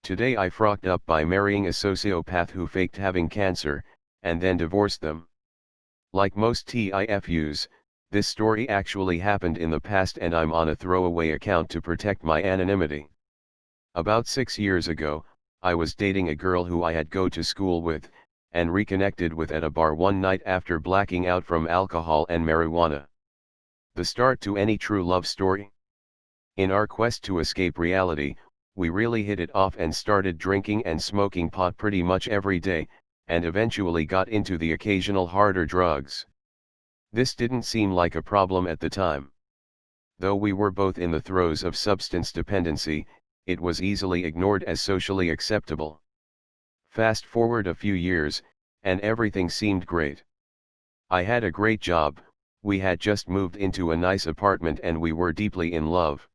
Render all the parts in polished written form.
Today I frocked up by marrying a sociopath who faked having cancer, and then divorced them. Like most TIFUs, this story actually happened in the past and I'm on a throwaway account to protect my anonymity. About 6 years ago, I was dating a girl who I had go to school with, and reconnected with at a bar one night after blacking out from alcohol and marijuana. The start to any true love story? In our quest to escape reality, we really hit it off and started drinking and smoking pot pretty much every day, and eventually got into the occasional harder drugs. This didn't seem like a problem at the time. Though we were both in the throes of substance dependency, it was easily ignored as socially acceptable. Fast forward a few years, and everything seemed great. I had a great job, we had just moved into a nice apartment and we were deeply in love.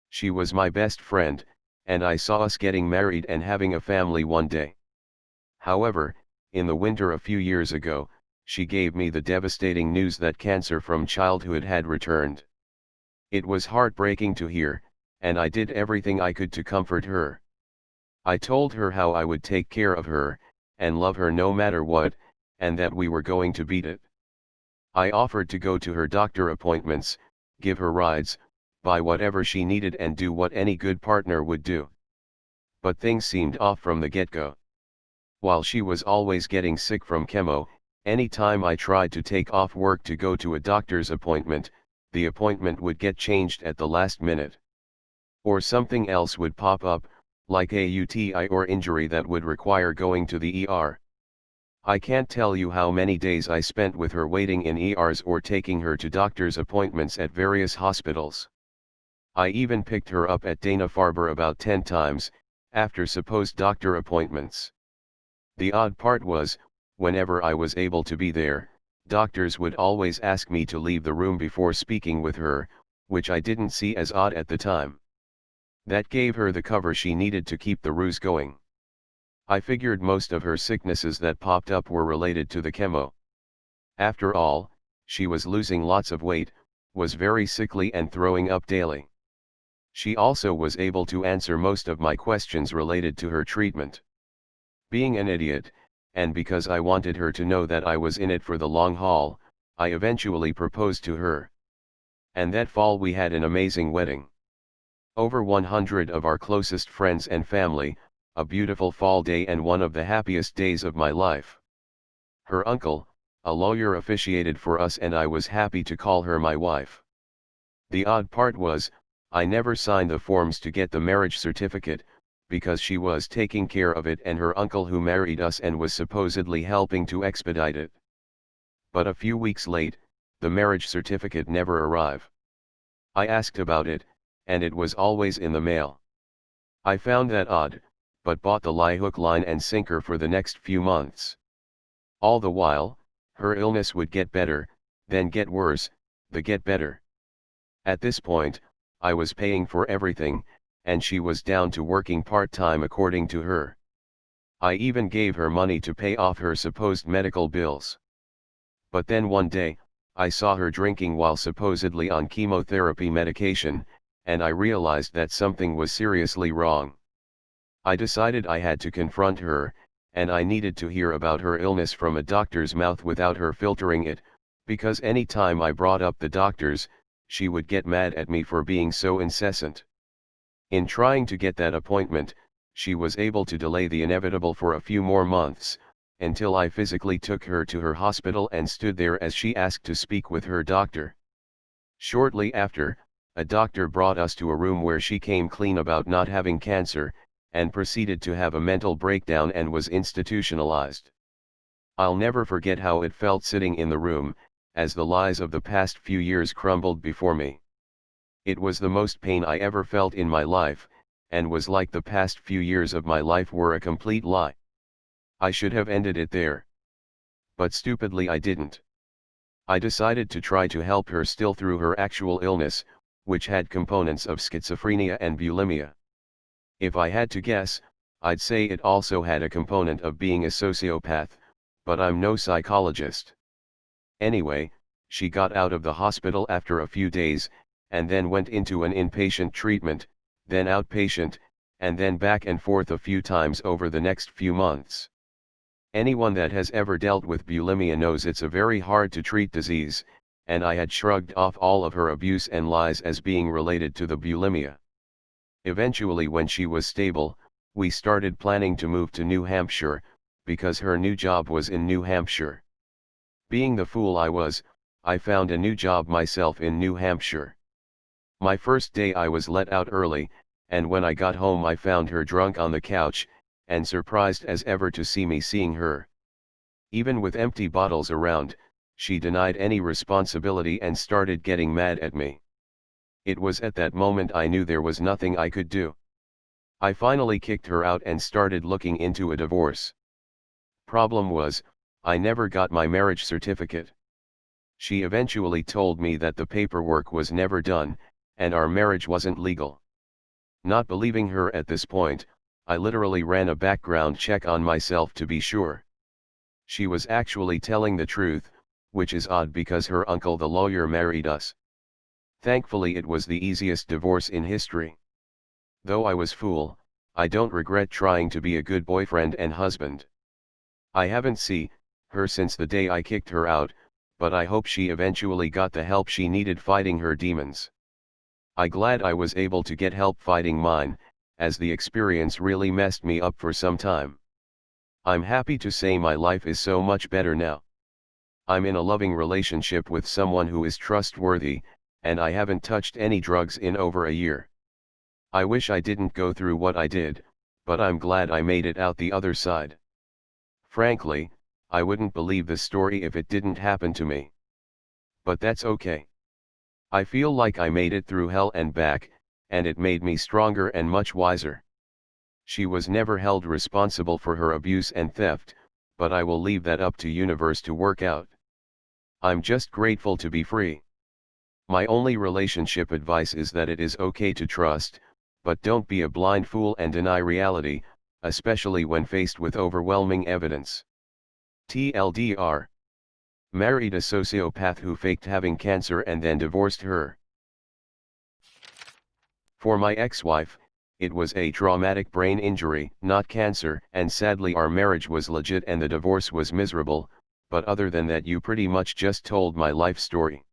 She was my best friend, and I saw us getting married and having a family one day. However, in the winter a few years ago, she gave me the devastating news that cancer from childhood had returned. It was heartbreaking to hear, and I did everything I could to comfort her. I told her how I would take care of her, and love her no matter what, and that we were going to beat it. I offered to go to her doctor appointments, give her rides, buy whatever she needed and do what any good partner would do. But things seemed off from the get-go. While she was always getting sick from chemo, anytime I tried to take off work to go to a doctor's appointment, the appointment would get changed at the last minute. Or something else would pop up, like a UTI or injury that would require going to the ER. I can't tell you how many days I spent with her waiting in ERs or taking her to doctor's appointments at various hospitals. I even picked her up at Dana-Farber about 10 times, after supposed doctor appointments. The odd part was, whenever I was able to be there, doctors would always ask me to leave the room before speaking with her, which I didn't see as odd at the time. That gave her the cover she needed to keep the ruse going. I figured most of her sicknesses that popped up were related to the chemo. After all, she was losing lots of weight, was very sickly and throwing up daily. She also was able to answer most of my questions related to her treatment. Being an idiot, and because I wanted her to know that I was in it for the long haul, I eventually proposed to her. And that fall we had an amazing wedding. Over 100 of our closest friends and family, a beautiful fall day and one of the happiest days of my life. Her uncle, a lawyer, officiated for us and I was happy to call her my wife. The odd part was, I never signed the forms to get the marriage certificate, because she was taking care of it and her uncle who married us and was supposedly helping to expedite it. But a few weeks late, the marriage certificate never arrived. I asked about it, and it was always in the mail. I found that odd, but bought the lie hook line and sinker for the next few months. All the while, her illness would get better, then get worse, then get better. At this point, I was paying for everything, and she was down to working part-time according to her. I even gave her money to pay off her supposed medical bills. But then one day, I saw her drinking while supposedly on chemotherapy medication, and I realized that something was seriously wrong. I decided I had to confront her, and I needed to hear about her illness from a doctor's mouth without her filtering it, because any time I brought up the doctors, she would get mad at me for being so incessant. In trying to get that appointment, she was able to delay the inevitable for a few more months, until I physically took her to her hospital and stood there as she asked to speak with her doctor. Shortly after, a doctor brought us to a room where she came clean about not having cancer, and proceeded to have a mental breakdown and was institutionalized. I'll never forget how it felt sitting in the room, as the lies of the past few years crumbled before me. It was the most pain I ever felt in my life, and was like the past few years of my life were a complete lie. I should have ended it there. But stupidly I didn't. I decided to try to help her still through her actual illness, which had components of schizophrenia and bulimia. If I had to guess, I'd say it also had a component of being a sociopath, but I'm no psychologist. Anyway, she got out of the hospital after a few days, and then went into an inpatient treatment, then outpatient, and then back and forth a few times over the next few months. Anyone that has ever dealt with bulimia knows it's a very hard to treat disease, and I had shrugged off all of her abuse and lies as being related to the bulimia. Eventually, when she was stable, we started planning to move to New Hampshire, because her new job was in New Hampshire. Being the fool I was, I found a new job myself in New Hampshire. My first day I was let out early, and when I got home I found her drunk on the couch, and surprised as ever to see me seeing her. Even with empty bottles around, she denied any responsibility and started getting mad at me. It was at that moment I knew there was nothing I could do. I finally kicked her out and started looking into a divorce. Problem was, I never got my marriage certificate. She eventually told me that the paperwork was never done, and our marriage wasn't legal. Not believing her at this point, I literally ran a background check on myself to be sure. She was actually telling the truth, which is odd because her uncle the lawyer married us. Thankfully it was the easiest divorce in history. Though I was fool, I don't regret trying to be a good boyfriend and husband. I haven't seen her since the day I kicked her out, but I hope she eventually got the help she needed fighting her demons. I'm glad I was able to get help fighting mine, as the experience really messed me up for some time. I'm happy to say my life is so much better now. I'm in a loving relationship with someone who is trustworthy, and I haven't touched any drugs in over a year. I wish I didn't go through what I did, but I'm glad I made it out the other side. Frankly, I wouldn't believe this story if it didn't happen to me. But that's okay. I feel like I made it through hell and back, and it made me stronger and much wiser. She was never held responsible for her abuse and theft, but I will leave that up to universe to work out. I'm just grateful to be free. My only relationship advice is that it is okay to trust, but don't be a blind fool and deny reality, especially when faced with overwhelming evidence. TLDR. Married a sociopath who faked having cancer and then divorced her. For my ex-wife, it was a traumatic brain injury, not cancer, and sadly our marriage was legit and the divorce was miserable, but other than that you pretty much just told my life story.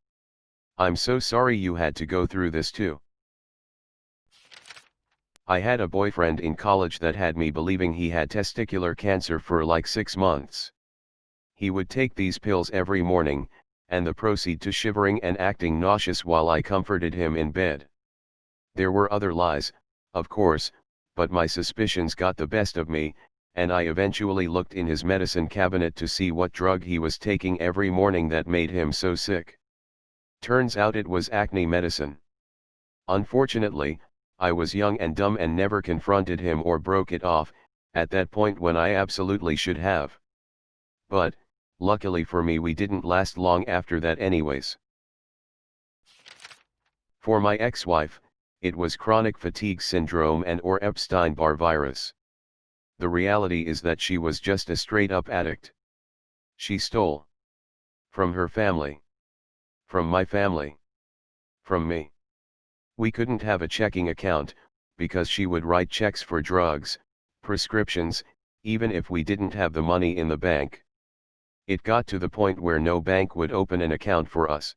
I'm so sorry you had to go through this too. I had a boyfriend in college that had me believing he had testicular cancer for like 6 months. He would take these pills every morning, and the proceed to shivering and acting nauseous while I comforted him in bed. There were other lies, of course, but my suspicions got the best of me, and I eventually looked in his medicine cabinet to see what drug he was taking every morning that made him so sick. Turns out it was acne medicine. Unfortunately, I was young and dumb and never confronted him or broke it off, at that point when I absolutely should have. But, luckily for me we didn't last long after that anyways. For my ex-wife, it was chronic fatigue syndrome and or Epstein-Barr virus. The reality is that she was just a straight-up addict. She stole. From her family. From my family. From me. We couldn't have a checking account, because she would write checks for drugs, prescriptions, even if we didn't have the money in the bank. It got to the point where no bank would open an account for us.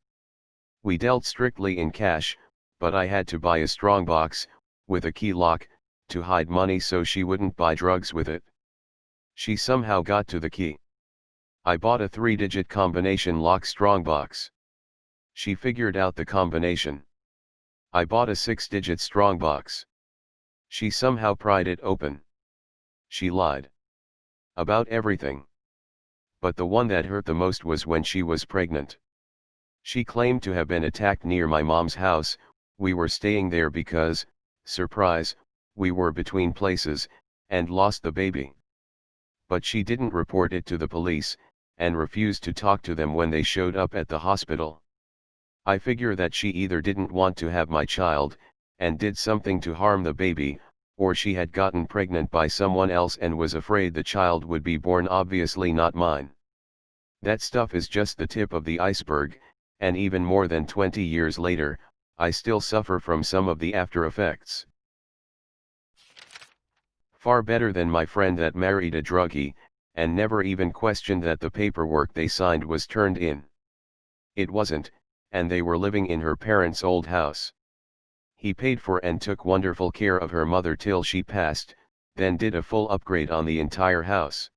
We dealt strictly in cash, but I had to buy a strongbox, with a key lock, to hide money so she wouldn't buy drugs with it. She somehow got to the key. I bought a 3-digit combination lock strongbox. She figured out the combination. I bought a 6-digit strongbox. She somehow pried it open. She lied. About everything. But the one that hurt the most was when she was pregnant. She claimed to have been attacked near my mom's house. We were staying there because, surprise, we were between places, and lost the baby. But she didn't report it to the police, and refused to talk to them when they showed up at the hospital. I figure that she either didn't want to have my child, and did something to harm the baby, or she had gotten pregnant by someone else and was afraid the child would be born, obviously not mine. That stuff is just the tip of the iceberg, and even more than 20 years later, I still suffer from some of the after effects. Far better than my friend that married a druggie, and never even questioned that the paperwork they signed was turned in. It wasn't, and they were living in her parents' old house. He paid for and took wonderful care of her mother till she passed, then did a full upgrade on the entire house.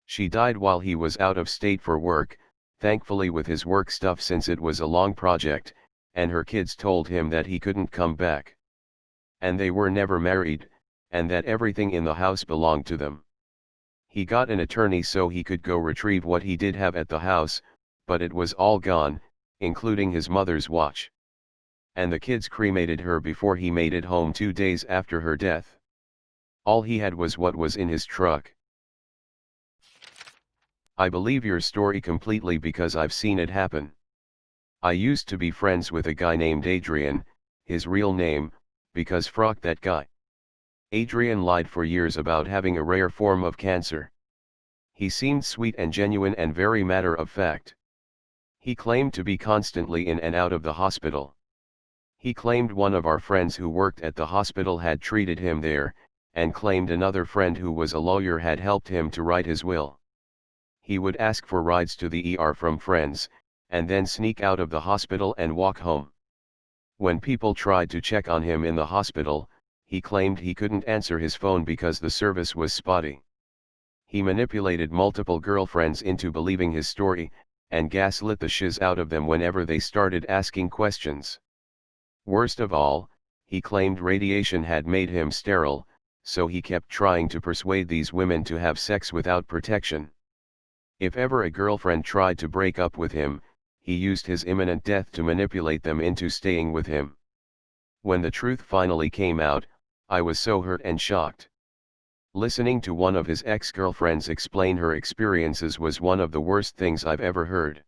She died while he was out of state for work, thankfully with his work stuff since it was a long project, and her kids told him that he couldn't come back. And they were never married, and that everything in the house belonged to them. He got an attorney so he could go retrieve what he did have at the house, but it was all gone, including his mother's watch. And the kids cremated her before he made it home 2 days after her death. All he had was what was in his truck. I believe your story completely because I've seen it happen. I used to be friends with a guy named Adrian, his real name, because frock that guy. Adrian lied for years about having a rare form of cancer. He seemed sweet and genuine and very matter of fact. He claimed to be constantly in and out of the hospital. He claimed one of our friends who worked at the hospital had treated him there, and claimed another friend who was a lawyer had helped him to write his will. He would ask for rides to the ER from friends, and then sneak out of the hospital and walk home. When people tried to check on him in the hospital, he claimed he couldn't answer his phone because the service was spotty. He manipulated multiple girlfriends into believing his story, and gaslit the shiz out of them whenever they started asking questions. Worst of all, he claimed radiation had made him sterile, so he kept trying to persuade these women to have sex without protection. If ever a girlfriend tried to break up with him, he used his imminent death to manipulate them into staying with him. When the truth finally came out, I was so hurt and shocked. Listening to one of his ex-girlfriends explain her experiences was one of the worst things I've ever heard.